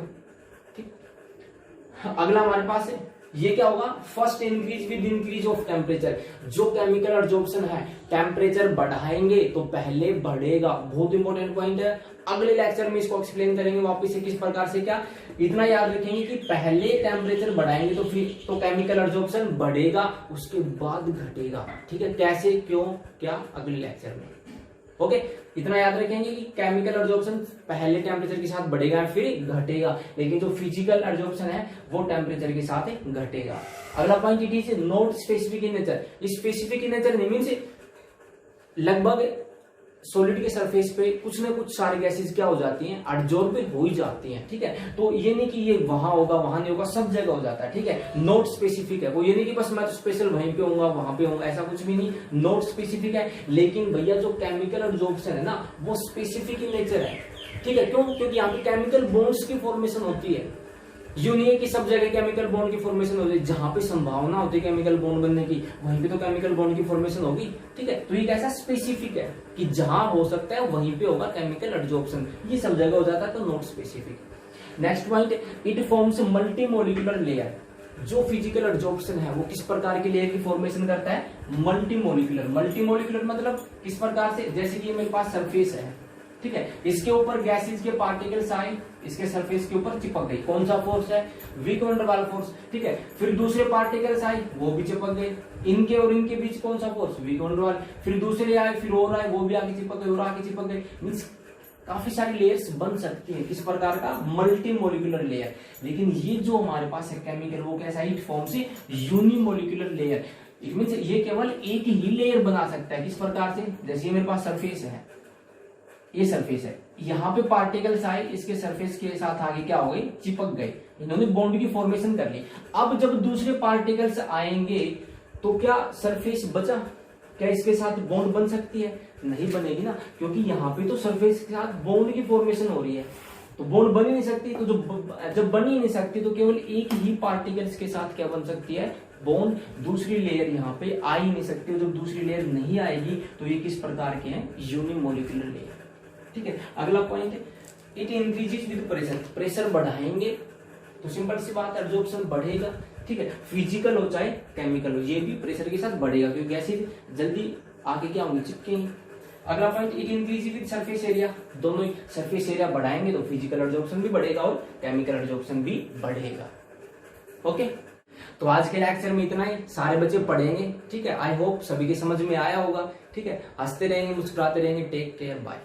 ठीक, अगला हमारे पास है ये क्या होगा, first increase with increase of temperature. जो केमिकल एब्जॉर्प्शन है, टेम्परेचर बढ़ाएंगे तो पहले बढ़ेगा। बहुत इंपॉर्टेंट पॉइंट है, अगले लेक्चर में इसको एक्सप्लेन करेंगे वापस से किस प्रकार से। क्या इतना याद रखेंगे कि पहले टेम्परेचर बढ़ाएंगे तो फिर तो केमिकल एब्जॉर्प्शन बढ़ेगा, उसके बाद घटेगा। ठीक है, कैसे, क्यों, क्या, अगले लेक्चर में। ओके, इतना याद रखेंगे कि केमिकल एब्जॉर्प्शन पहले टेम्परेचर के साथ बढ़ेगा फिर घटेगा, लेकिन जो फिजिकल एब्जॉर्प्शन है वो टेम्परेचर के साथ घटेगा। अगला point it is not specific in nature. Specific in nature नहीं मीन्स लगभग सॉलिड के सरफेस पे कुछ ना कुछ सारी गैसेस क्या हो जाती हैं, एब्जॉर्ब हो ही जाती हैं। ठीक है, तो ये नहीं कि ये वहां होगा वहां नहीं होगा, सब जगह हो जाता है। ठीक है, नॉट स्पेसिफिक है वो, ये नहीं कि बस मैं तो स्पेशल वहीं पे होऊंगा वहां पे होऊंगा, ऐसा कुछ भी नहीं। नॉट स्पेसिफिक है, लेकिन भैया जो केमिकल एब्जॉर्प्शन है ना वो स्पेसिफिक इन नेचर है। ठीक है, क्यों, क्योंकि यहाँ पे केमिकल बॉन्ड्स की फॉर्मेशन होती है। यूं नहीं है कि सब जगह केमिकल बॉन्ड की फॉर्मेशन होती है, जहां पे संभावना होती है केमिकल बॉन्ड बनने की वहीं पे तो केमिकल बॉन्ड की फॉर्मेशन होगी। ठीक है, तो ये कैसा स्पेसिफिक है कि जहां हो सकता है वहीं पे होगा केमिकल एब्जॉर्प्शन, ये सब जगह हो जाता है तो not specific. Next point, it forms multi molecular layer. जो फिजिकल एब्जॉर्प्शन है वो किस प्रकार की लेयर की फॉर्मेशन करता है, मल्टी मॉलिक्यूलर। मल्टी मॉलिक्यूलर मतलब किस प्रकार से, जैसे कि मेरे पास सरफेस है, ठीक है, इसके ऊपर गैसेस के पार्टिकल्स आए, इसके सरफेस के ऊपर चिपक गई, कौन सा फोर्स है, वीक वन डर वाला फोर्स। ठीक है, फिर दूसरे पार्टिकल्स आए वो भी चिपक गए, इनके और इनके बीच कौन सा फोर्स, वीक वन डर वाला। फिर दूसरे आए, फिर और आए, वो भी आगे चिपक गए और आगे चिपक गए। मीन्स काफी सारी लेयर्स बन सकती है, किस प्रकार का, मल्टी मॉलिक्यूलर लेयर। लेकिन ये जो हमारे पास है केमिकल वो कैसा है, it forms unimolecular layer. It means ये केवल एक ही लेयर बना सकता है, किस प्रकार से, जैसे मेरे पास सरफेस है, ये सरफेस है, यहाँ पे पार्टिकल्स आए, इसके सरफेस के साथ आगे क्या हो गए, चिपक गए, इन्होंने बॉन्ड की फॉर्मेशन कर ली। अब जब दूसरे पार्टिकल्स आएंगे तो क्या सरफेस बचा, क्या इसके साथ बॉन्ड बन सकती है, नहीं बनेगी ना, क्योंकि यहाँ पे तो सरफेस के साथ बॉन्ड की फॉर्मेशन हो रही है, तो बॉन्ड बन ही नहीं सकती। तो जब बन ही नहीं सकती तो केवल एक ही पार्टिकल्स के साथ क्या बन सकती है, बॉन्ड। दूसरी लेयर यहाँ पे आ ही नहीं सकती, जब दूसरी लेयर नहीं आएगी तो ये किस प्रकार के हैं, यूनिमोलिक्यूलर लेयर। ठीक है, अगला पॉइंट है, it increases with pressure. Pressure बढ़ाएंगे तो सिंपल सी बात है एब्जॉर्प्शन बढ़ेगा। ठीक है, फिजिकल हो चाहे केमिकल हो, ये भी प्रेशर के साथ बढ़ेगा, क्योंकि गैसेज जल्दी आगे क्या होंगे, चिपकेंगे। अगला point, it increase with surface area. दोनों ही सरफेस एरिया बढ़ाएंगे तो फिजिकल एब्जॉर्प्शन भी बढ़ेगा और केमिकल एब्जॉर्प्शन भी बढ़ेगा। ओके, तो आज के लेक्चर में इतना ही, सारे बच्चे पढ़ेंगे। ठीक है, आई होप सभी के समझ में आया होगा। ठीक है, हंसते रहेंगे, मुस्कुराते रहेंगे। Take care, bye.